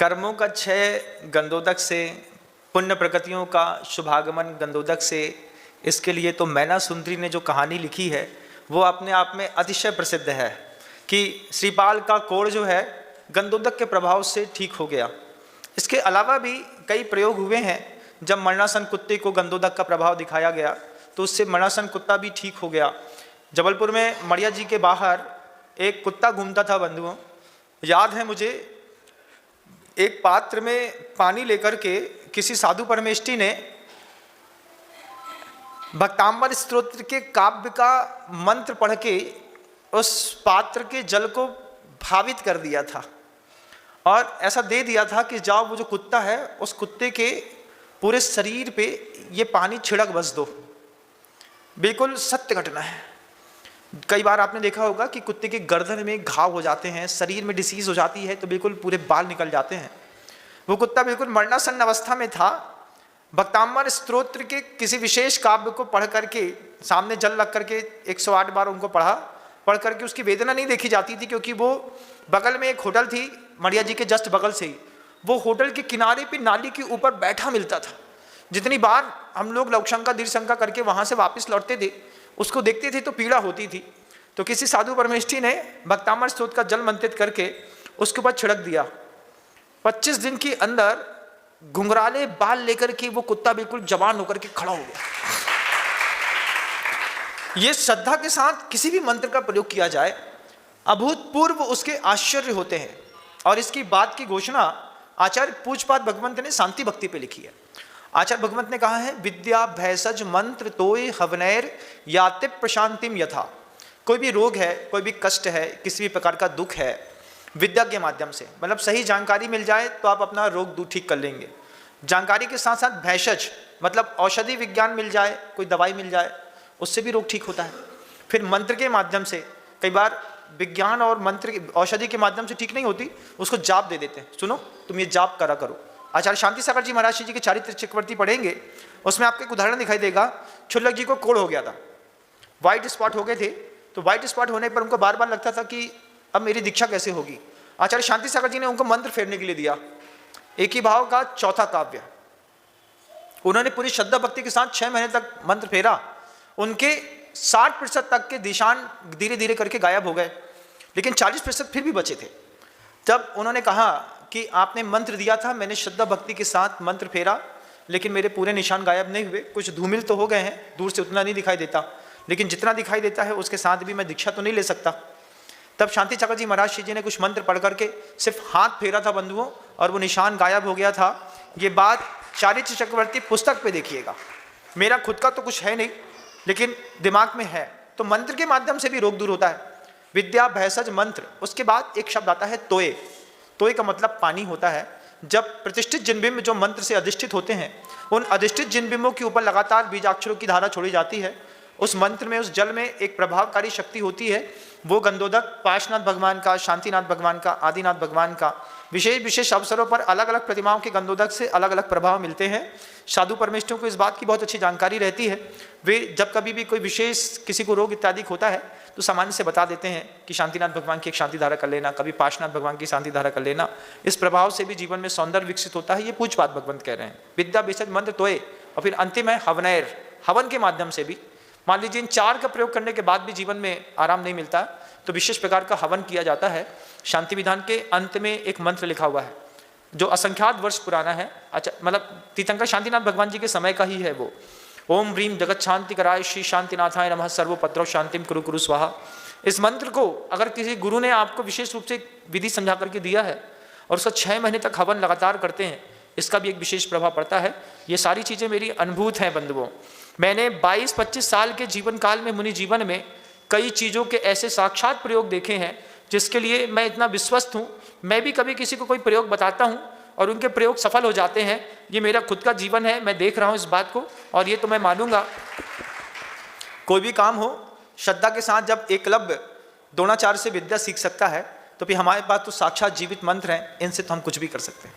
कर्मों का क्षय गंधोदक से, पुण्य प्रकृतियों का शुभागमन गंधोदक से। इसके लिए तो मैना सुंदरी ने जो कहानी लिखी है वो अपने आप में अतिशय प्रसिद्ध है कि श्रीपाल का कोढ़ जो है गंधोदक के प्रभाव से ठीक हो गया। इसके अलावा भी कई प्रयोग हुए हैं। जब मरणासन कुत्ते को गंधोदक का प्रभाव दिखाया गया तो उससे मरणासन कुत्ता भी ठीक हो गया। जबलपुर में मड़िया जी के बाहर एक कुत्ता घूमता था बंधुओं, याद है मुझे। एक पात्र में पानी लेकर के किसी साधु परमेष्ठी ने भक्तांबर स्तोत्र के काव्य का मंत्र पढ़ के उस पात्र के जल को भावित कर दिया था और ऐसा दे दिया था कि जाओ वो जो कुत्ता है उस कुत्ते के पूरे शरीर पे ये पानी छिड़क बस दो। बिल्कुल सत्य घटना है। कई बार आपने देखा होगा कि कुत्ते के गर्दन में घाव हो जाते हैं, शरीर में डिसीज हो जाती है तो बिल्कुल पूरे बाल निकल जाते हैं। वो कुत्ता बिल्कुल मरणासन्न अवस्था में था। भक्तांबर स्तोत्र के किसी विशेष काव्य को पढ़ करके सामने जल रख करके 108 बार उनको पढ़ करके उसकी वेदना नहीं देखी जाती थी, क्योंकि वो बगल में एक होटल थी मड़िया जी के जस्ट बगल से ही। वो होटल के किनारे पे नाली के ऊपर बैठा मिलता था। जितनी बार हम लोग लवशंका दीर्घशंका करके वहां से वापस लौटते थे उसको देखते थे तो पीड़ा होती थी। तो किसी साधु परमेष्ठी ने भक्तांबर स्तोत्र का जल मंत्रित करके उसके ऊपर छिड़क दिया। 25 दिन के अंदर घुंघराले बाल लेकर के वो कुत्ता बिल्कुल जवान होकर के खड़ा हो गया। ये श्रद्धा के साथ किसी भी मंत्र का प्रयोग किया जाए अभूतपूर्व उसके आश्चर्य होते हैं। और इसकी बात की घोषणा आचार्य पूज्यपाद भगवंत ने शांति भक्ति पे लिखी है। आचार्य भगवंत ने कहा है, विद्या भैसज मंत्र तोय हवनैर याति प्रशांतिम यथा। कोई भी रोग है, कोई भी कष्ट है, किसी भी प्रकार का दुख है, विद्या के माध्यम से, मतलब सही जानकारी मिल जाए तो आप अपना रोग दूर ठीक कर लेंगे। जानकारी के साथ साथ भैषज मतलब औषधि विज्ञान मिल जाए, कोई दवाई मिल जाए, उससे भी रोग ठीक होता है। फिर मंत्र के माध्यम से, कई बार विज्ञान और मंत्र औषधि के माध्यम से ठीक नहीं होती, उसको जाप दे देते हैं, सुनो तुम ये जाप करा करो। आचार्य शांति सागर जी महाराज जी के चारित्र चक्रवर्ती पढ़ेंगे, उसमें आपको एक उदाहरण दिखाई देगा। क्षुल्लक जी को कोढ़ हो गया था, व्हाइट स्पॉट हो गए थे। तो व्हाइट स्पॉट होने पर उनको बार बार लगता था कि अब मेरी दीक्षा कैसे होगी। आचार्य शांति सागर जी ने उनको मंत्र फेरने के लिए दिया, एक ही भाव का चौथा काव्य। उन्होंने पूरी श्रद्धा भक्ति के साथ 6 महीने तक मंत्र फेरा। उनके 60% तक के दिशान धीरे धीरे करके गायब हो गए, लेकिन 40% फिर भी बचे थे। जब उन्होंने कहा कि आपने मंत्र दिया था, मैंने श्रद्धा भक्ति के साथ मंत्र फेरा, लेकिन मेरे पूरे निशान गायब नहीं हुए, कुछ धूमिल तो हो गए हैं, दूर से उतना नहीं दिखाई देता, लेकिन जितना दिखाई देता है उसके साथ भी मैं दीक्षा तो नहीं ले सकता। तब शांति सागर जी महाराज जी ने कुछ मंत्र पढ़ करके सिर्फ हाथ फेरा था बंधुओं, और वो निशान गायब हो गया था। ये बात चारित्र चक्रवर्ती पुस्तक पे देखिएगा। मेरा खुद का तो कुछ है नहीं, लेकिन दिमाग में है। तो मंत्र के माध्यम से भी रोग दूर होता है। विद्या भैसज मंत्र, उसके बाद एक शब्द आता है तोय। तोय का मतलब पानी होता है। जब प्रतिष्ठित जिनबिंब जो मंत्र से अधिष्ठित होते हैं, उन अधिष्ठित जिनबिंबों के ऊपर लगातार बीजाक्षरों की धारा छोड़ी जाती है। उस मंत्र में, उस जल में एक प्रभावकारी शक्ति होती है। वो गंधोदक पार्श्वनाथ भगवान का, शांतिनाथ भगवान का, आदिनाथ भगवान का, विशेष अवसरों पर अलग अलग प्रतिमाओं के गंधोदक से अलग अलग प्रभाव मिलते हैं। साधु परमेष्ठियों को इस बात की बहुत अच्छी जानकारी रहती है। वे जब कभी भी कोई विशेष किसी को रोग इत्यादि होता है तो सामान्य से बता देते हैं कि शांतिनाथ भगवान की एक शांति धारा कर लेना, कभी पार्श्वनाथ भगवान की शांति धारा कर लेना। इस प्रभाव से भी जीवन में सौंदर्य विकसित होता है। ये पूज्यपाद भगवंत कह रहे हैं। विद्या भैसज मंत्र तोय, और फिर अंतिम है हवनैर। हवन के माध्यम से भी, मान लीजिए इन 4 का प्रयोग करने के बाद भी जीवन में आराम नहीं मिलता, तो विशेष प्रकार का हवन किया जाता है। शांति विधान के अंत में एक मंत्र लिखा हुआ है जो असंख्यात वर्ष पुराना है। अच्छा, मतलब तीर्थंकर शांतिनाथ भगवान जी के समय का ही है वो। ओम ह्रीम जगत शांति कराय श्री शांतिनाथाय नमः सर्वोपद्रव शांतिम कुरु कुरु स्वाहा। इस मंत्र को अगर किसी गुरु ने आपको विशेष रूप से विधि समझा करके दिया है और उसका 6 महीने तक हवन लगातार करते हैं, इसका भी एक विशेष प्रभाव पड़ता है। ये सारी चीज़ें मेरी अनुभूत हैं बंधुओं। मैंने 22-25 साल के जीवन काल में, मुनि जीवन में, कई चीज़ों के ऐसे साक्षात प्रयोग देखे हैं जिसके लिए मैं इतना विश्वस्त हूँ। मैं भी कभी किसी को कोई प्रयोग बताता हूँ और उनके प्रयोग सफल हो जाते हैं। ये मेरा खुद का जीवन है, मैं देख रहा हूँ इस बात को, और ये तो मैं मानूंगा। कोई भी काम हो, श्रद्धा के साथ जब एकलव्य द्रोणाचार्य से विद्या सीख सकता है, तो फिर हमारे पास तो साक्षात जीवित मंत्र हैं, इनसे तो हम कुछ भी कर सकते हैं।